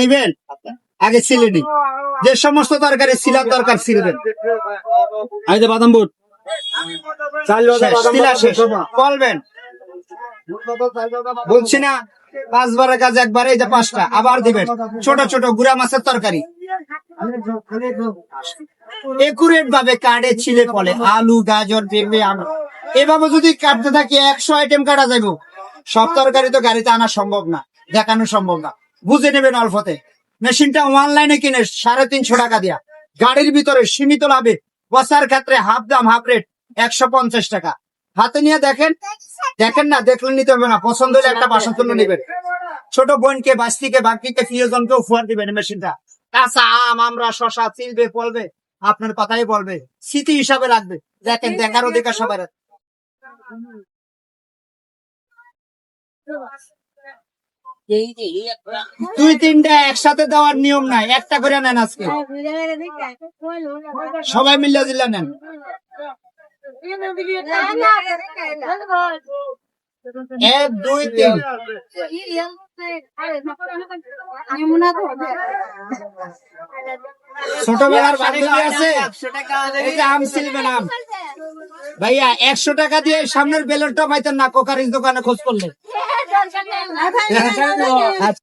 নিবেন আগে ছিলে নি, যে সমস্ত তরকারি ছিলার দরকার ছিলবেন। এই যে বাদাম বুট বলবেন বলছি না, 5 বারের কাজ একবারে, এই যে 5টা আবার দিবেন। ছোট ছোট গুড়া মাছের তরকারি একুরেট ভাবে কাটে ছিলে ফলে, আলু গাজর পেঁপে আম এভাবে যদি কাটতে থাকি 100 আইটেম কাটা যাইব। সব তরকারি তো গাড়িতে আনা সম্ভব না, দেখানো সম্ভব না, বুঝে নেবেন অল্পতে। মেশিনটা অনলাইনে কিনে 350 টাকা দিয়া, গাড়ির ভিতরে সীমিত লাভে, বসার ক্ষেত্রে হাফ দাম হাফ রেট 150 টাকা। হাতে নিয়ে দেখেন, দেখেন না দেখলে নিতে হবে না, পছন্দ হলে একটা বাসার জন্য নেবেন। ছোট বোনকে, বাস্তিকে, বাকিকে, প্রিয়জনকে উপহার দিবেন মেশিনটা। কাঁচা আম, আমরা, শশা চিলবে ফলবে, আপনার কথাই বলবে, স্মৃতি হিসাবে রাখবে। দেখেন, দেখার অধিকার সবার আছে। 2-3টা একসাথে দেওয়ার নিয়ম নাই, একটা করে নেন আজকে, সবাই মিলে দিলে নেন। 1 2 3 ছোটবেলার বান্ধবী আছে, এই যে আম ছিলবেন আম ভাইয়া 100 টাকা দিয়ে সামনের বেলুনটা পাইতেন না, কোকারির দোকানে খোঁজ করলে।